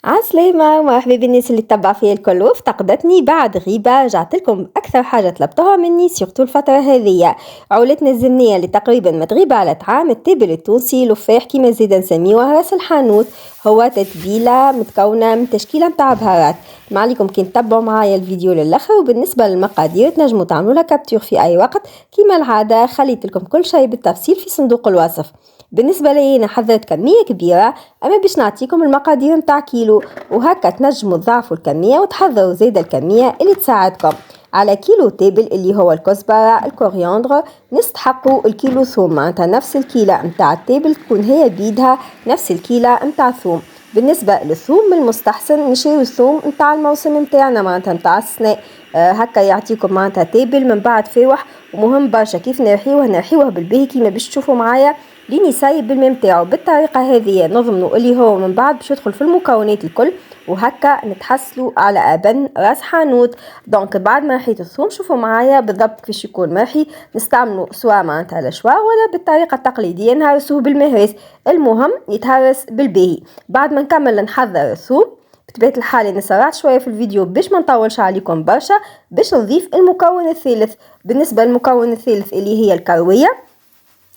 عسلامة مرحبا بالناس اللي تتبع فيا الكل وافتقدتني بعد غيبة. رجعت لكم أكثر حاجة طلبتوها مني سيرتو الفترة هذية، عولتنا الزمنية اللي تقريبا متغيبة على عام، التابل التونسي لفاح كيما زيدا نسميوه راس الحانوت. هو تتبيلة متكونة من تشكيلة متاع بهارات. ما عليكم كي تتبعوا معايا الفيديو للآخر. وبالنسبة للمقادير تنجموا تعملوا لها كابتور في أي وقت كيما العادة، خليت لكم كل شيء بالتفصيل في صندوق الوصف. بالنسبة لي أنا حضرت كمية كبيرة، أما باش نعطيكم المقادير متاع كيلو، وهكا تنجموا تضاعفوا الكمية وتحضروا زيادة الكمية اللي تساعدكم. على كيلو تابل اللي هو الكزبرة الكورياندر نستحقوا الكيلو ثوم، معناتها نفس الكيلة متاع التابل تكون هي بيدها نفس الكيلة متاع ثوم. بالنسبة للثوم من المستحسن نشيروا الثوم متاع الموسم متاعنا، معناتها متاع السنة. هكا يعطيكم معناتها تابل من بعد فاوح ومهم برشا. كيف نرحيوه بالباهي كيما باش تشوفوا معايا ليني سايب بالماء متاعو. بالطريقه هذه نضمنوا اللي هو من بعد باش يدخل في المكونات الكل، وهكا نتحصلوا على ابن راس حانوت. دونك بعد ما رحيت الثوم شوفوا معايا بالضبط كيفاش يكون مرحي. نستعملوا سواء معناتها الاشواء ولا بالطريقه التقليديه نهرسوه بالمهرس، المهم يتهرس بالباهي. بعد ما نكمل نحضر الثوم بطبيعة الحال أنا سرعت شوية في الفيديو باش ما نطولش عليكم برشا، باش نضيف المكون الثالث. بالنسبة للمكون الثالث اللي هي الكروية،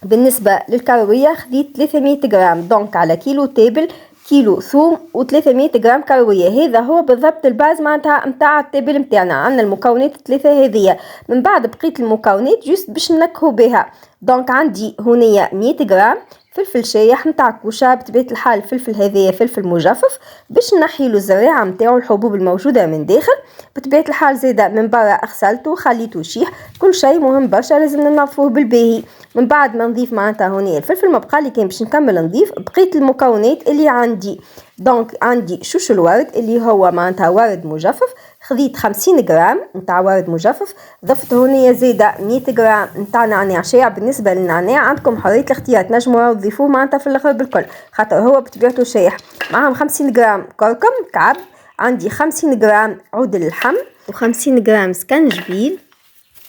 بالنسبة للكروية خديت 300 جرام، دونك على كيلو تابل كيلو ثوم و300 جرام كروية. هذا هو بالضبط الباز معناتها متاع التابل متاعنا. عندنا المكونات الثلاثة هذية، من بعد بقيت المكونات جوست باش نكهو بها. دونك عندي هنايا 100 جرام فلفل شايح متاع كوشة، بطبيعة الحال الفلفل هذايا فلفل مجفف باش نحيلو الزريعة متاعو الحبوب الموجودة من داخل. بطبيعة الحال زيدا من برا غسلته خليته يشيح، كل شيء مهم برشا لازم ننظفوه بالباهي. من بعد ما نضيف معناتها هنا الفلفل ما بقى لي كان باش نكمل نضيف بقيت المكونات اللي عندي. دونك عندي شوش الورد اللي هو معناتها ورد مجفف، خذيت 50 جرام نتاع ورد مجفف. ضفت هنا زيدا 100 جرام نتاع نعناع شايع. بالنسبه للنعناع عندكم حريه الاختيار، تنجموا تضيفوه معناتها في الاخر بالكل خاطر هو بطبيعته شايح. معاهم 50 جرام كركم كعب، عندي 50 جرام عود اللحم و50 جرام سكنجبيل.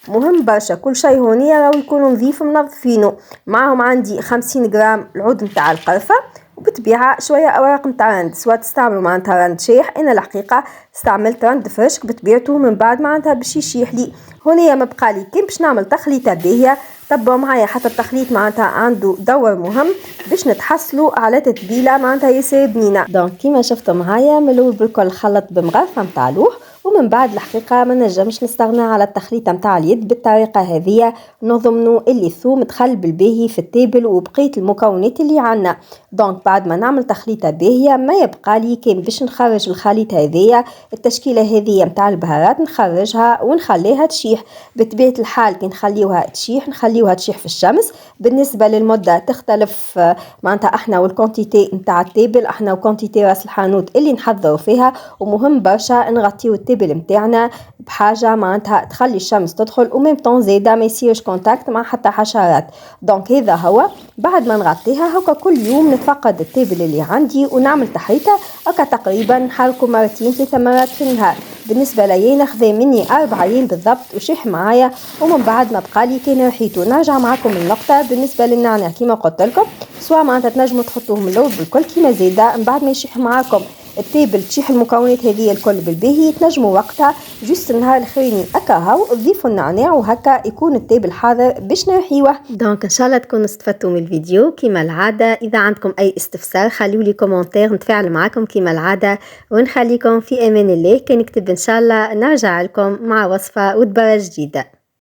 مهم برشا كل شيء هونيا راهو يكون نظيف منظفينه. معاهم عندي 50 جرام العود نتاع القرفة، وبالطبيعة شوية أوراق نتاع رند، سواء تستعملوا معناتها رند شايح. أنا الحقيقة استعملت رند فرشك بطبيعته من بعد معناتها باش يشيح لي. هونيا ما بقالي كان باش نعمل تخليطة باهية. تبعوا معايا حتى التخليط معناتها عنده دور مهم باش نتحصلوا على تتبيلة معناتها ياسر بنينة. دونك كيما شفتوا معايا من الأول بالكل خلط بمغرفة متاع لوح، ومن بعد الحقيقة ما نجمش نستغنى على التخليطة متاع اليد. بالطريقة هذه نضمنوا اللي الثوم دخل بالباهي في التابل وبقيت المكونات اللي عنا. دونك بعد ما نعمل تخليطة باهية ما يبقى لي كان باش نخرج الخليط هذية التشكيلة هذية متاع البهارات، نخرجها ونخليها تشيح. بطبيعة الحال كي نخليوها تشيح نخليوها تشيح في الشمس. بالنسبة للمدة تختلف معناتها احنا والكونتيتي متاع التابل، احنا وكونتيتي راس الحانوت اللي نحضروا فيها. ومهم برشا نغطيو التابل متاعنا بحاجة معناتها تخلي الشمس تدخل وميم طون زيدا ما يصيرش كونتاكت مع حتى حشرات. دونك هذا هو. بعد ما نغطيها هكا كل يوم نتفقد التابل اللي عندي ونعمل تحريته هكا تقريبا نحركه مرتين 3 مرات في النهار. بالنسبة لي ناخذ مني 4 أيام بالضبط وشيح معايا. ومن بعد ما بقالي كان رحيته نرجع معكم النقطة. بالنسبة للنعناع كيما قلت لكم سواء معناتها تنجموا تحطوه من الأول بالكل كيما زيدا من بعد ما يشيح معاكم التابل تشيح المكونات هذه الكل بالباهي تنجموا وقتها جوست النهار الاخراني هكا تضيفوا النعناع وهكا يكون التابل حاضر باش نرحيوه. دونك ان شاء الله تكونوا استفدتوا من الفيديو كيما العاده. اذا عندكم اي استفسار خليوا لي كومنتير نتفاعل معكم كيما العاده، ونخليكم في امان الله. كان نكتب ان شاء الله نرجع لكم مع وصفه ودبره جديده.